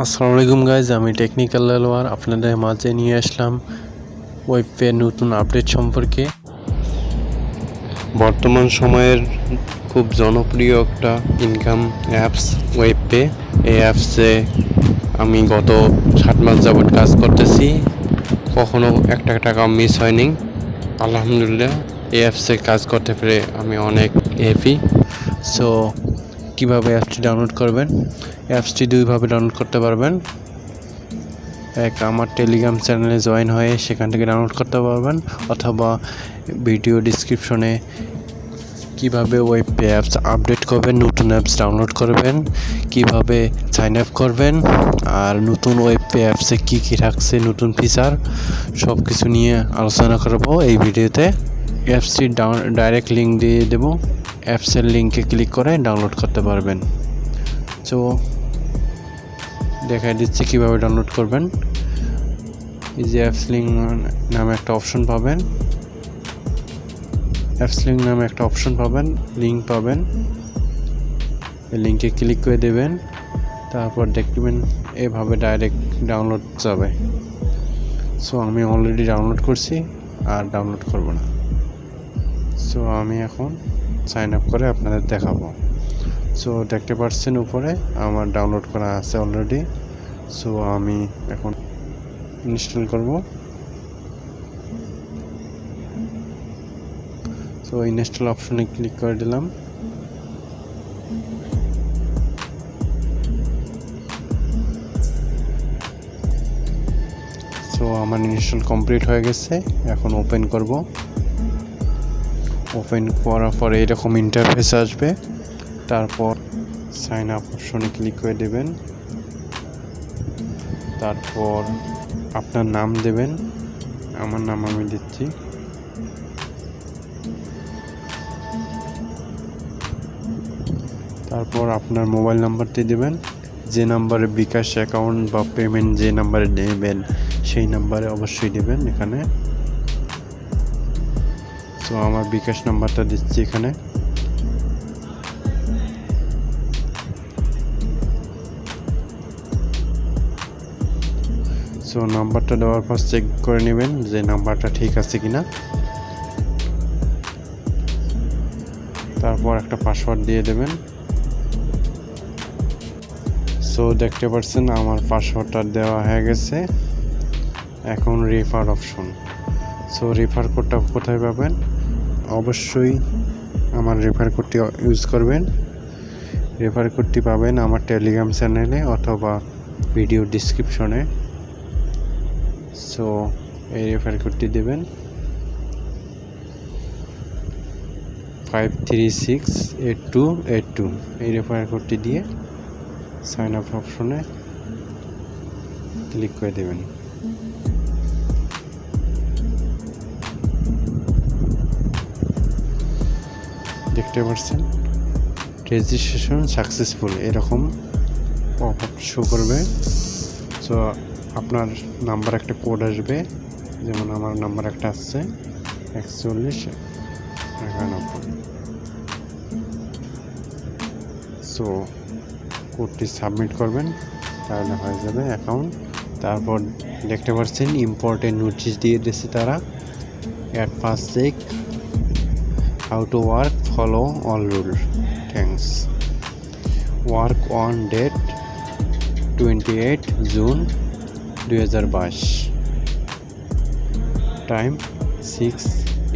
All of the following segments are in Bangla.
আসসালামু আলাইকুম গাইজ, আমি টেকনিক্যাল দেলওয়ার আপনাদের মাঝে নিয়ে আসলাম ওয়েবপে নতুন আপডেট সম্পর্কে। বর্তমান সময়ের খুব জনপ্রিয় একটা ইনকাম অ্যাপস ওয়েবপে। এই অ্যাপসে আমি গত 7 মাস যাবৎ কাজ করতেছি, কখনো একটা টাকা মিস হয়নি। আলহামদুলিল্লাহ, এই অ্যাপসে কাজ করতে পেরে আমি অনেক হ্যাপি। সো কীভাবে অ্যাপসটি ডাউনলোড করবেন? অ্যাপসটি দুইভাবে ডাউনলোড করতে পারবেন। এক, আমার টেলিগ্রাম চ্যানেলে জয়েন হয়ে সেখান থেকে ডাউনলোড করতে পারবেন, অথবা ভিডিও ডিসক্রিপশনে কিভাবে ওয়েবপে অ্যাপস আপডেট করবেন, নতুন অ্যাপস ডাউনলোড করবেন, কিভাবে সাইন আপ করবেন, আর নতুন ওয়েবপে অ্যাপসে কী কী থাকছে নতুন ফিচার, সব কিছু নিয়ে আলোচনা করব এই ভিডিওতে। অ্যাপসটির ডাইরেক্ট লিঙ্ক দিয়ে দেবো, অ্যাপসের লিঙ্কে ক্লিক করে ডাউনলোড করতে পারবেন। সো দেখাই দিচ্ছি কীভাবে ডাউনলোড করবেন। এই যে অ্যাপস লিঙ্ক নামে একটা অপশন পাবেন, লিঙ্ক পাবেন। এই লিঙ্কে ক্লিক করে দেবেন, তারপর দেখবেন এভাবে ডাইরেক্ট ডাউনলোড যাবে। সো আমি অলরেডি ডাউনলোড করছি, আর ডাউনলোড করব না। সো আমি এখন সাইন আপ করে আপনাদের দেখাবো। সো দেখতে পাচ্ছেন উপরে আমার ডাউনলোড করা আছে অলরেডি। সো আমি এখন ইনস্টল করব। সো ইনস্টল অপশনে ক্লিক করে দিলাম। সো আমার ইনস্টল কমপ্লিট হয়ে গেছে, এখন ওপেন করব। ওপেন করার পরে এরকম ইন্টারফেস আসবে। তারপর সাইন আপ অপশনে ক্লিক করে দেবেন। তারপর আপনার নাম দেবেন, আমার নাম আমি দিচ্ছি। তারপর আপনার মোবাইল নাম্বারটি দেবেন, যে নাম্বারে বিকাশ অ্যাকাউন্ট বা পেমেন্ট যে নাম্বারে নেবেন সেই নাম্বারে অবশ্যই দেবেন এখানে। তো আমার বিকাশ নাম্বারটা দিচ্ছি এখানে। সো নাম্বারটা দেওয়ার পর চেক করে নেবেন যে নাম্বারটা ঠিক আছে কিনা। তারপর একটা পাসওয়ার্ড দিয়ে দেবেন। সো দেখতে পাচ্ছেন আমার পাসওয়ার্ডটা দেওয়া হয়ে গেছে। এখন রেফার অপশন। সো রেফার কোডটা কোথায় পাবেন? অবশ্যই আমার রেফার কোডটি ইউজ করবেন। রেফার কোডটি পাবেন আমার টেলিগ্রাম চ্যানেলে অথবা ভিডিও ডিসক্রিপশনে। সো এই রেফার কোডটি দেবেন 5368282। এই রেফার কোডটি দিয়ে সাইন আপ অপশনে ক্লিক করে দেবেন। দেখতে পাচ্ছেন রেজিস্ট্রেশন সাকসেসফুল এরকম পপআপ শো করবে। সো আপনার নাম্বার একটা কোড আসবে, যেমন আমার নাম্বার একটা আসছে 4191। সো কোডটি সাবমিট করবেন, তাহলে হয়ে যাবে অ্যাকাউন্ট। তারপর দেখতে পাচ্ছেন ইম্পর্টেন্ট নোটিশ দিয়ে দিয়েছে তারা, at first check how to work, follow all rule, thanks, work on date 28 June 2022, time 6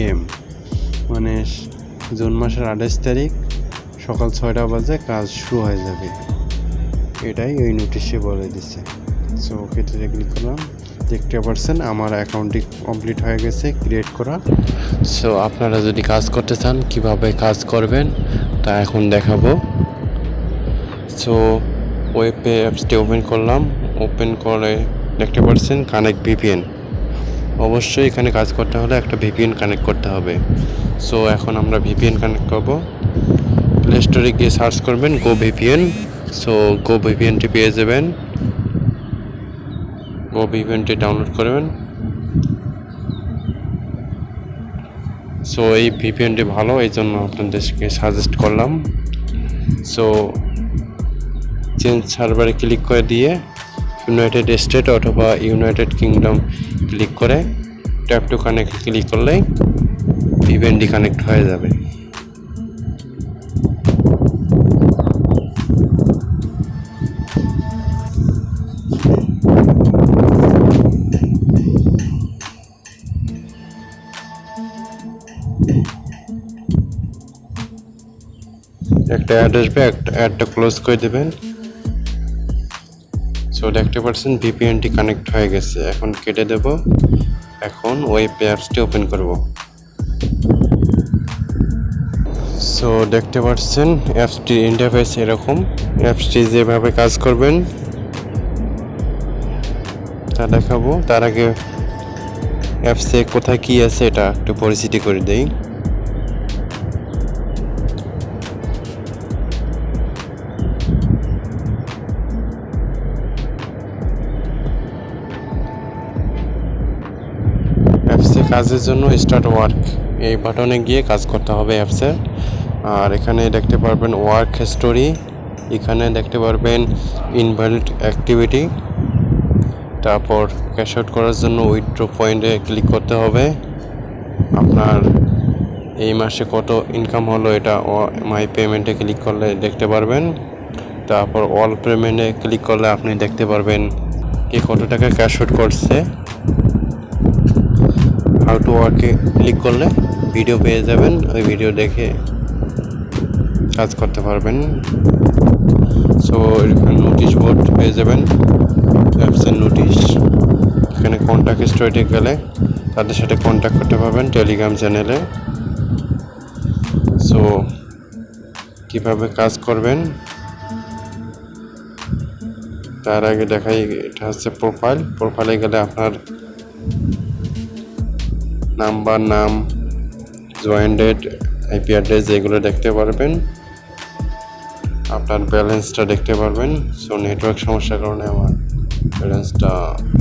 AM, মানে জুন মাসের 28 তারিখ সকাল 6টা বাজে কাজ শুরু হয়ে যাবে, এটাই ওই নোটিশে বলে দিচ্ছে। সো ওকেতে ক্লিক করলাম। দেখতে পাচ্ছেন আমার অ্যাকাউন্টটি কমপ্লিট হয়ে গেছে ক্রিয়েট করা। সো আপনারা যদি কাজ করতে চান কিভাবে কাজ করবেন তা এখন দেখাবো। সো ওয়েবপে অ্যাপসটি ওপেন করলাম। ওপেন করে দেখতে পাচ্ছেন কানেক্ট ভিপিএন। অবশ্যই এখানে কাজ করতে হলে একটা ভিপিএন কানেক্ট করতে হবে। সো এখন আমরা ভিপিএন কানেক্ট করব। প্লে স্টোরে গিয়ে সার্চ করবেন গো ভিপিএন। সো গো ভিপিএনটি পেয়ে যাবেন। গো ভিপিএনটি ডাউনলোড করবেন। সো এই ভিপিএনটি ভালো, এই জন্য আপনাদেরকে সাজেস্ট করলাম। সো চেঞ্জ সার্ভারে ক্লিক করে দিয়ে ইউনাইটেড স্টেট অথবা ইউনাইটেড কিংডম ক্লিক করে ট্যাপ টু কানেক্ট ক্লিক করলেই ভিপিএনটি কানেক্ট হয়ে যাবে। একটা অ্যাড আসবে, অ্যাডটা ক্লোজ করে দেবেন। সো দেখতে পাচ্ছেন ভিপিএনটি কানেক্ট হয়ে গেছে। এখন কেটে দেব। এখন ওয়েব অ্যাপসটি ওপেন করব। সো দেখতে পাচ্ছেন অ্যাপসটির ইন্টারফেস এরকম। অ্যাপসটি যেভাবে কাজ করবেন তা দেখাবো। তার আগে অ্যাপসে কোথায় কি আছে এটা একটু পরিচিতি করে দেই। অ্যাপসে কাজের জন্য স্টার্ট ওয়ার্ক এই বাটনে গিয়ে কাজ করতে হবে অ্যাপসের। আর এখানে দেখতে পারবেন ওয়ার্ক হিস্টোরি, এখানে দেখতে পারবেন ইনভ্যালিড অ্যাক্টিভিটি। তারপর ক্যাশ আউট করার জন্য উইথড্র পয়েন্টে ক্লিক করতে হবে। আপনার এই মাসে কত ইনকাম হলো এটা মাই পেমেন্টে ক্লিক করলে দেখতে পারবেন। তারপর অল পেমেন্টে ক্লিক করলে আপনি দেখতে পারবেন কে কত টাকা ক্যাশ আউট করছে। হাউ টু ওয়ার্কে ক্লিক করলে ভিডিও পেয়ে যাবেন, ওই ভিডিও দেখে কাজ করতে পারবেন। সো এখানে নোটিশ বোর্ড পেয়ে যাবেন, অ্যাপসের নোটিশ। এখানে কন্ট্যাক্ট হিস্টোরিতে গেলে তাদের সাথে কন্ট্যাক্ট করতে পারবেন টেলিগ্রাম চ্যানেলে। সো কীভাবে কাজ করবেন তার আগে দেখাই, এটা হচ্ছে প্রোফাইলে গেলে আপনার নাম্বার, নাম, জয়েন ডেট, আইপি অ্যাড্রেস এগুলো দেখতে পারবেন। আপনার ব্যালেন্সটা দেখতে পারবেন। সো নেটওয়ার্ক সমস্যার কারণে আমার ব্যালেন্সটা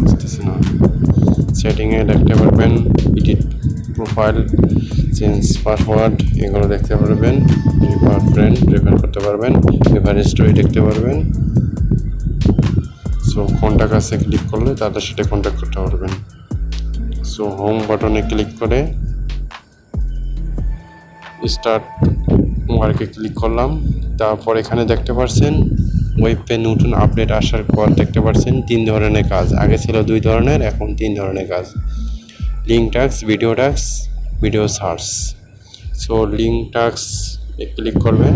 আসতেছে না। সেটিংয়ে দেখতে পারবেন এডিট প্রোফাইল, চেঞ্জ পাসওয়ার্ড এগুলো দেখতে পারবেন। রেফার ফ্রেন্ড রেফার করতে পারবেন, রেফার হিস্টোরি দেখতে পারবেন। সো কন্ট্যাক্ট আছে ক্লিক করলে তাদের সাথে কন্ট্যাক্ট করতে পারবেন। সো হোম বাটনে ক্লিক করে স্টার্ট ওয়ার্কে ক্লিক করলাম। তারপর এখানে দেখতে পাচ্ছেন ওয়েবে নতুন আপডেট আসার পর দেখতে পাচ্ছেন 3 ধরনের কাজ। আগে ছিল 2 ধরনের, এখন 3 ধরনের কাজ। Link task, video task, video search. So link task click করবেন।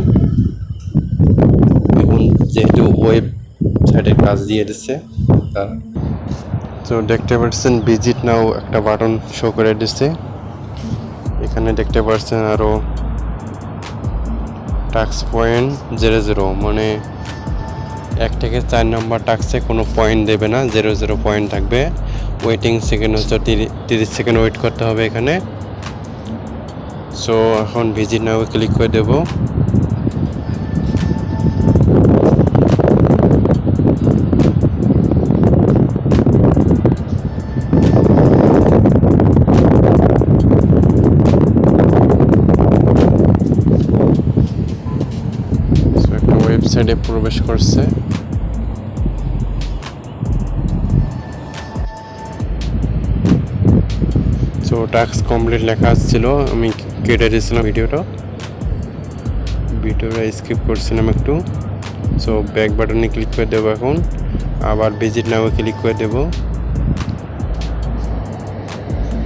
এখন যেহেতু ওয়েবসাইটের কাজ দিয়ে দিচ্ছে তার, তো দেখতে পাচ্ছেন ভিজিট নাও একটা বাটন শো করে দিচ্ছে। এখানে দেখতে পাচ্ছেন আরও টাস্ক পয়েন্ট 00, মানে 1 থেকে 4 নম্বর টাস্কে কোনো পয়েন্ট দেবে না, 00 পয়েন্ট থাকবে। ওয়েটিং সেকেন্ড হচ্ছে 30 সেকেন্ড ওয়েট করতে হবে এখানে। সো এখন ভিজিট নাও ক্লিক করে দেব। ওয়েবসাইটে প্রবেশ করছে। সো টাস্ক কমপ্লিট লেখা আসছিল, আমি কেটে দিয়েছিলাম ভিডিওটা স্কিপ করছিলাম একটু। সো ব্যাক বাটনে ক্লিক করে দেবো। এখন আবার ভিজিট নাও ক্লিক করে দেব।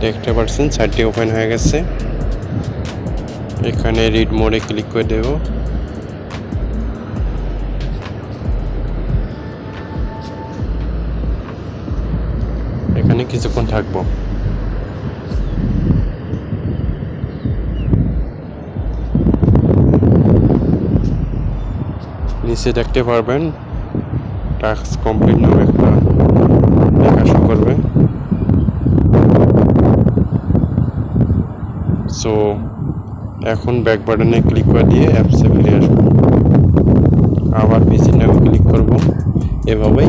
দেখতে পাচ্ছেন সাইটটি ওপেন হয়ে গেছে। এখানে রিড মোডে ক্লিক করে দেব। এখানে কিছুক্ষণ থাকবো। নিচে দেখতে পারবেন টাস্ক কমপ্লিট নামে একটা লেখা শো করবে। সো এখন ব্যাক বাটনে ক্লিক করে দিয়ে অ্যাপসে ফিরে আসবো। আবার ভিজিট নাও ক্লিক করব। এভাবেই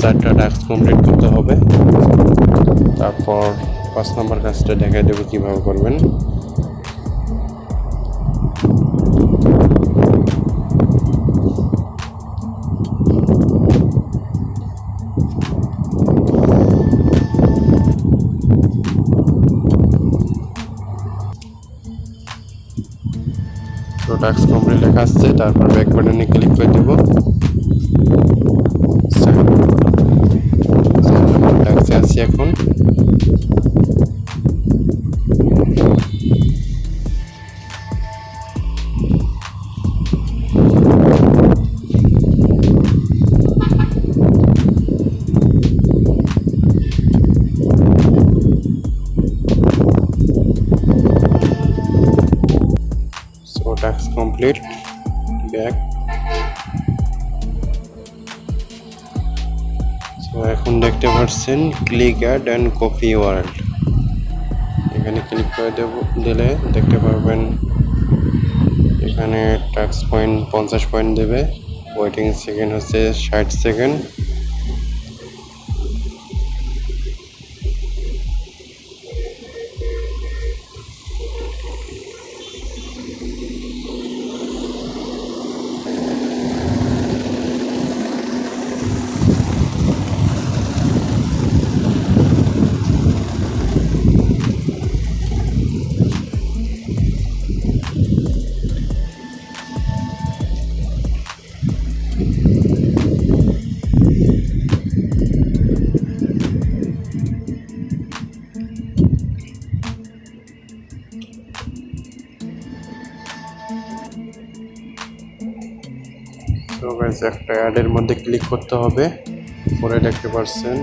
4টা টাস্ক কমপ্লিট করতে হবে। তারপর 5 নম্বর কাজটা দেখাই দেবো কীভাবে করবেন। টাস্ক কমপ্লিট লেখা আসছে, তারপর ব্যাক বাটনে ক্লিক করে দেবো। টাস্কে আছি এখন। Task complete, back. তো এখন দেখতে পাচ্ছেন click add and copy world, এখানে ক্লিক করে দিলে দেখতে পারবেন এখানে টাস্ক পয়েন্ট 50 পয়েন্ট দেবে। ওয়েটিং সেকেন্ড হচ্ছে 60 সেকেন্ড। তো গাইস একটা অ্যাডের মধ্যে ক্লিক করতে হবে, পরে দেখতে পাচ্ছেন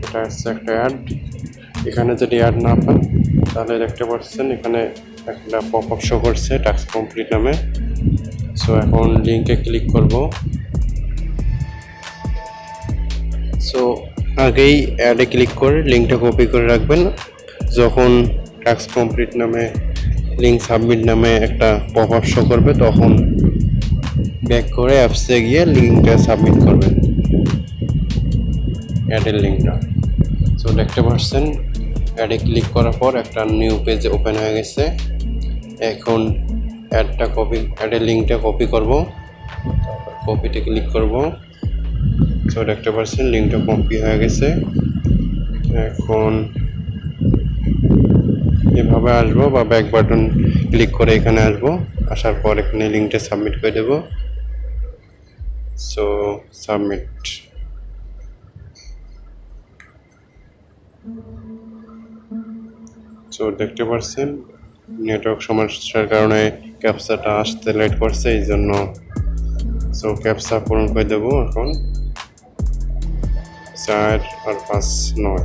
এটা হচ্ছে একটা অ্যাড। এখানে যদি অ্যাড না পান তাহলে দেখতে পাচ্ছেন এখানে একটা পপআপ শো করছে টাস্ক কমপ্লিট নামে। সো এখন লিঙ্কে ক্লিক করব। সো আগেই অ্যাডে ক্লিক করে লিঙ্কটা কপি করে রাখবেন। যখন টাস্ক কমপ্লিট নামে লিঙ্ক সাবমিট নামে একটা পপআপ শো করবে তখন ব্যাক করে অ্যাপসে গিয়ে লিঙ্কটা সাবমিট করবেন, অ্যাডের লিঙ্কটা। সো দেখতে পাচ্ছেন অ্যাডে ক্লিক করার পর একটা নিউ পেজ ওপেন হয়ে গেছে। এখন অ্যাডের লিঙ্কটা কপি করব, তারপর কপিতে ক্লিক করব। সো দেখতে পাচ্ছেন লিঙ্কটা কপি হয়ে গেছে। এখন এভাবে আসবো বা ব্যাক বাটন ক্লিক করে এখানে আসবো, আসার পর এখানে লিঙ্কটা সাবমিট করে দেব। So submit. সো দেখতে পাচ্ছেন নেটওয়ার্ক সমস্যার কারণে ক্যাপচাটা আসতে লেট করছে, এই জন্য। সো ক্যাপচা পূরণ করে দেবো এখন 4 আর 5 9।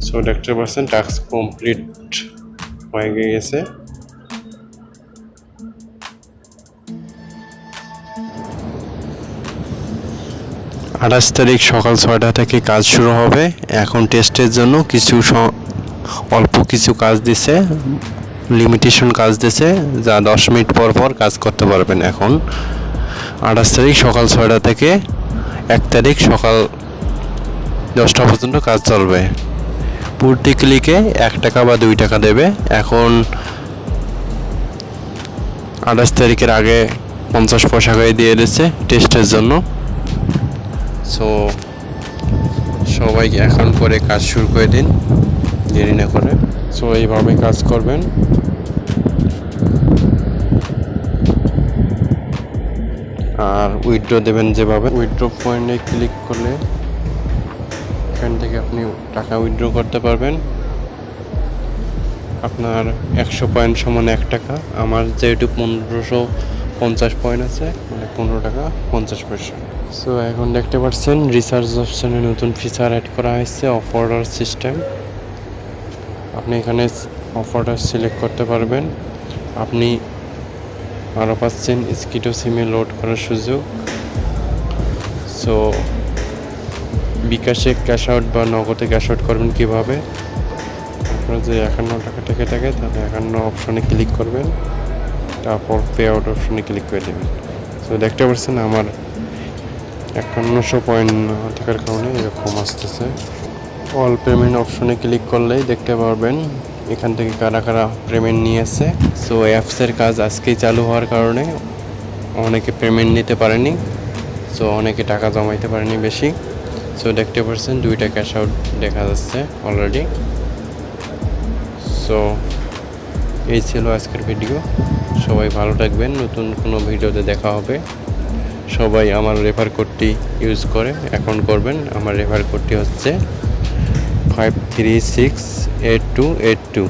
সো দেখতে পাচ্ছেন টাস্ক কমপ্লিট হয়ে গেছে। 28 তারিখ সকাল 6টা থেকে কাজ শুরু হবে। এখন টেস্টের জন্য অল্প কিছু কাজ দিছে, লিমিটেশন কাজ দিছে, যা 10 মিনিট পর পর কাজ করতে পারবেন। এখন 28 তারিখ সকাল 6টা থেকে 1 তারিখ সকাল 10টা পর্যন্ত কাজ চলবে। প্রতি ক্লিকে 1 টাকা বা 2 টাকা দেবে। এখন 28 তারিখের আগে 50 পয়সা করে দিয়ে দিচ্ছে টেস্টের জন্য। সো সবাইকে এখন করে কাজ শুরু করে দিন, দেরি না করে। সো এইভাবে কাজ করবেন। আর উইথড্র দেবেন যেভাবে, উইথড্র পয়েন্টে ক্লিক করলে এখান থেকে আপনি টাকা উইথড্র করতে পারবেন। আপনার 100 পয়েন্ট সমান 1 টাকা। আমার যেহেতু 1550 পয়েন্ট আছে, মানে 15 টাকা 50 পয়সা। সো এখন দেখতে পাচ্ছেন রিসার্চ অপশানে নতুন ফিচার অ্যাড করা হয়েছে, অফ অর্ডার সিস্টেম। আপনি এখানে অফ অর্ডার সিলেক্ট করতে পারবেন। আপনি আরও পাচ্ছেন স্কিটো সিমে লোড করার সুযোগ। সো বিকাশে ক্যাশ আউট বা নগদে ক্যাশ আউট করবেন কীভাবে, আপনার যদি 51 টাকা থেকে থাকে তাহলে 51 অপশনে ক্লিক করবেন, তারপর পে আউট অপশনে ক্লিক করে দেবেন। সো দেখতে পাচ্ছেন আমার 5100 পয়েন্ট না থাকার কারণে এরকম আসতেছে। অল পেমেন্ট অপশনে ক্লিক করলেই দেখতে পারবেন এখান থেকে কারা কারা পেমেন্ট নিয়েছে। সো অ্যাপসের কাজ আজকেই চালু হওয়ার কারণে অনেকে পেমেন্ট নিতে পারেনি, সো অনেকে টাকা জমাইতে পারেনি বেশি। সো দেখতে পাচ্ছেন 2টা ক্যাশ আউট দেখা যাচ্ছে অলরেডি। সো এই ছিল আজকের ভিডিও। সবাই ভালো থাকবেন, নতুন কোনো ভিডিওতে দেখা হবে। সবাই আমার রেফার কোডটি ইউজ করে অ্যাকাউন্ট করবেন। আমার রেফার কোডটি হচ্ছে 5368282।